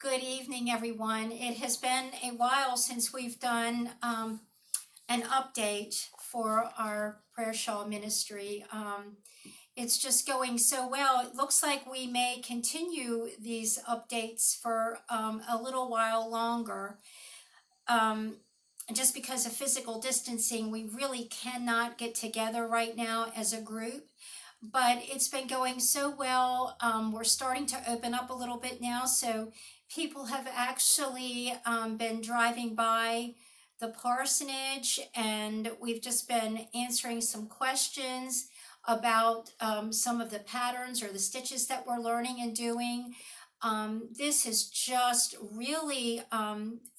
Good evening, everyone. It has been a while since we've done an update for our prayer shawl ministry. It's just going so well. It looks like we may continue these updates for a little while longer. Um, just because of physical distancing, we really cannot get together right now as a group. But it's been going so well. We're starting to open up a little bit now, so people have actually been driving by the parsonage, and we've just been answering some questions about some of the patterns or the stitches that we're learning and doing. This has just really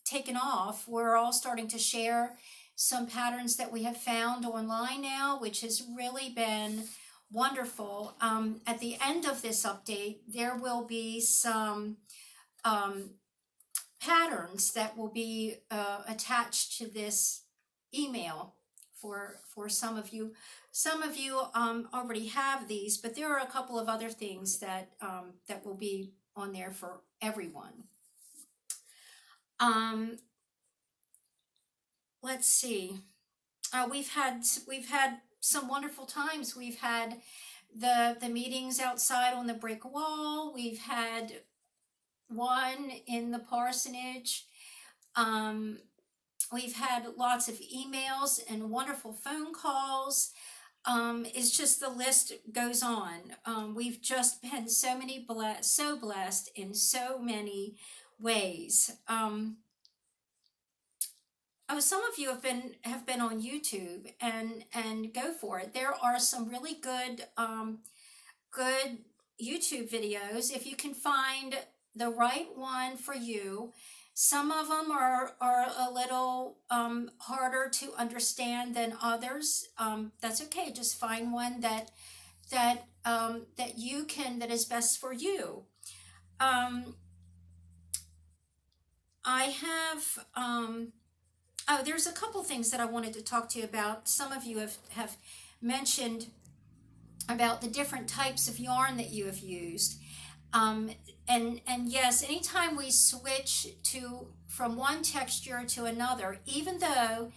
taken off. We're all starting to share some patterns that we have found online now, which has really been wonderful. At the end of this update, there will be some patterns that will be attached to this email for some of you. Some of you already have these, but there are a couple of other things that that will be on there for everyone. Let's see. We've had some wonderful times. We've had the meetings outside on the brick wall. We've had one in the parsonage. We've had lots of emails and wonderful phone calls. It's just the list goes on. We've just been so blessed in so many ways. Some of you have been on YouTube, and go for it. There are some really good good YouTube videos if you can find the right one for you. Some of them are a little harder to understand than others. That's okay. Just find one that you can, that is best for you. I have oh, there's a couple things that I wanted to talk to you about. Some of you have mentioned about the different types of yarn that you have used. And yes, anytime we switch from one texture to another, even though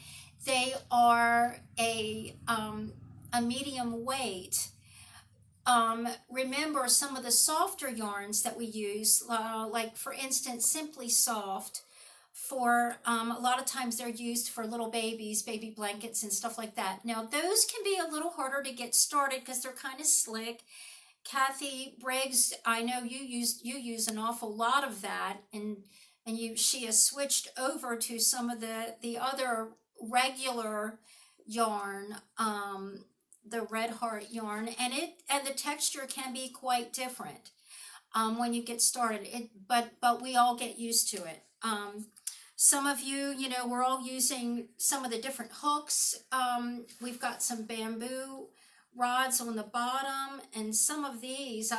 they are a medium weight, remember some of the softer yarns that we use, like for instance, Simply Soft. For a lot of times they're used for little babies, baby blankets and stuff like that. Now those can be a little harder to get started because they're kind of slick. Kathy Briggs, I know you use an awful lot of that, and she has switched over to some of the other regular yarn, the Red Heart yarn, and the texture can be quite different when you get started. But we all get used to it. Some of you, we're all using some of the different hooks. We've got some bamboo rods on the bottom, and some of these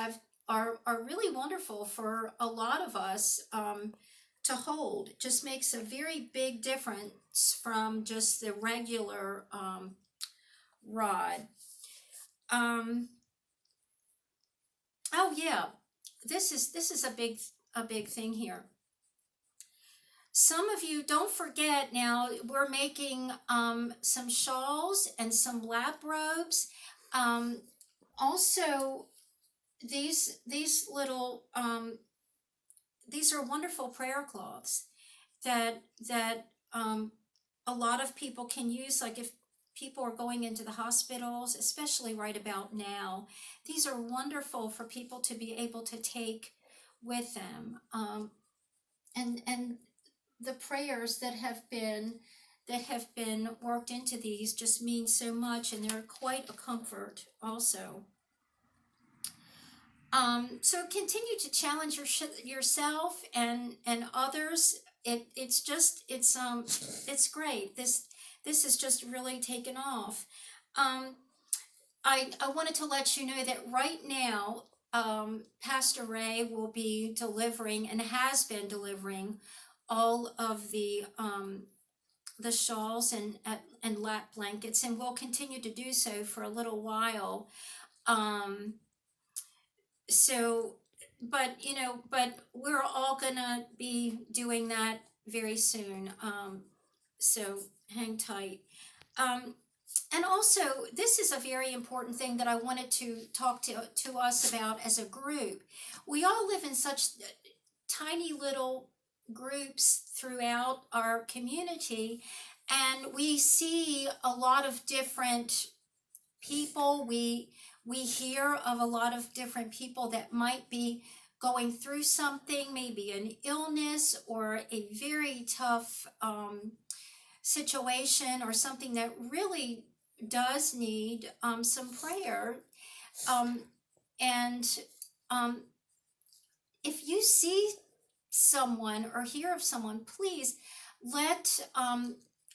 are really wonderful for a lot of us to hold. It just makes a very big difference from just the regular rod. Oh yeah, this is a big thing here. Some of you, don't forget, now we're making some shawls and some lap robes. Also, these little these are wonderful prayer cloths that a lot of people can use. Like if people are going into the hospitals, especially right about now, these are wonderful for people to be able to take with them. And the prayers that have been worked into these just mean so much, and they're quite a comfort also. So continue to challenge yourself and others. It's great. This has just really taken off. I wanted to let you know that right now, Pastor Ray will be delivering, and has been delivering, all of the shawls and lap blankets, and will continue to do so for a little while. So but but we're all gonna be doing that very soon. So hang tight. Um, and also, this is a very important thing that I wanted to talk to us about as a group. We all live in such tiny little groups throughout our community, and we see a lot of different people. We hear of a lot of different people that might be going through something, maybe an illness or a very tough situation, or something that really does need some prayer. Um, and um, if you see someone or hear of someone, please let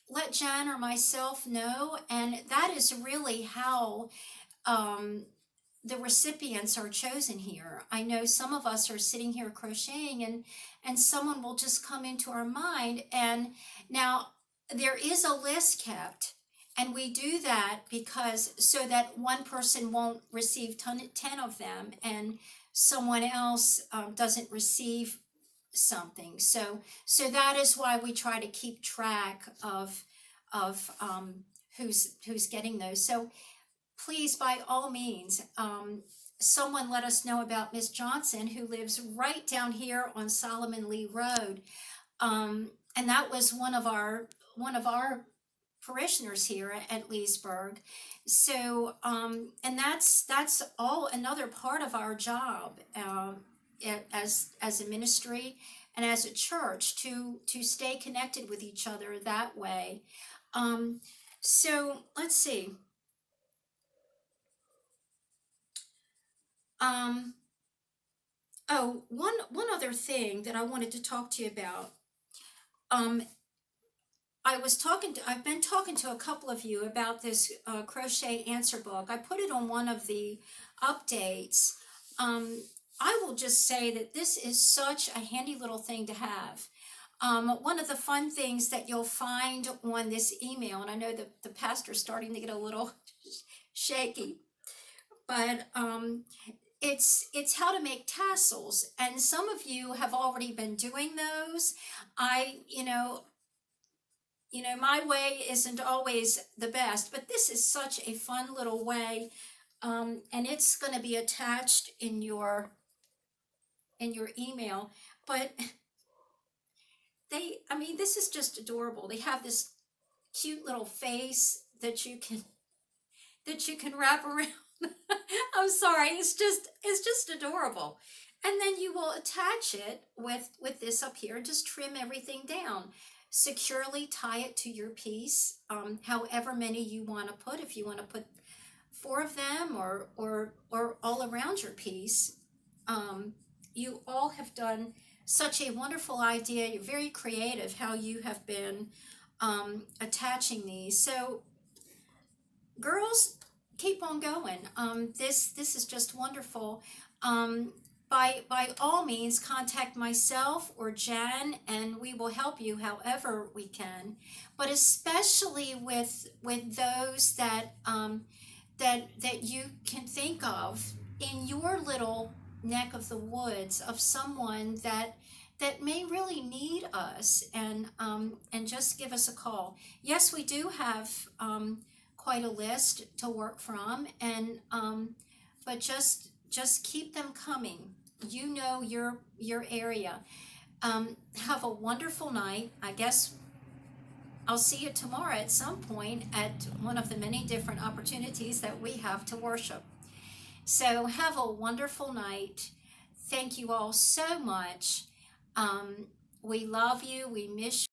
let Jan or myself know. And that is really how um, the recipients are chosen here. I know some of us are sitting here crocheting, and someone will just come into our mind. And now there is a list kept, and we do that because so that one person won't receive 10 of them, and someone else doesn't receive something. So that is why we try to keep track of who's getting those. So please, by all means, someone let us know about Miss Johnson, who lives right down here on Solomon Lee Road. And that was one of our parishioners here at Leasburg. So, and that's all another part of our job, as a ministry and as a church, to stay connected with each other that way. So let's see. Um, oh, one other thing that I wanted to talk to you about. Um, I've been talking to a couple of you about this crochet answer book. I put it on one of the updates. I will just say that this is such a handy little thing to have. One of the fun things that you'll find on this email, and I know that the pastor's starting to get a little shaky, but it's how to make tassels, and some of you have already been doing those. I my way isn't always the best, but this is such a fun little way, and it's going to be attached in your email. But this is just adorable. They have this cute little face that you can wrap around. I'm sorry, it's just adorable. And then you will attach it with this up here. Just trim everything down. Securely tie it to your piece, however many you want to put. If you want to put 4 of them, or all around your piece. You all have done such a wonderful idea. You're very creative how you have been attaching these. So girls, keep on going. This is just wonderful. By all means, contact myself or Jan, and we will help you however we can. But especially with those that you can think of in your little neck of the woods, of someone that may really need us, and just give us a call. Yes, we do have quite a list to work from, and but just keep them coming. You know your area. Have a wonderful night. I guess I'll see you tomorrow at some point at one of the many different opportunities that we have to worship. So have a wonderful night. Thank you all so much. We love you. We miss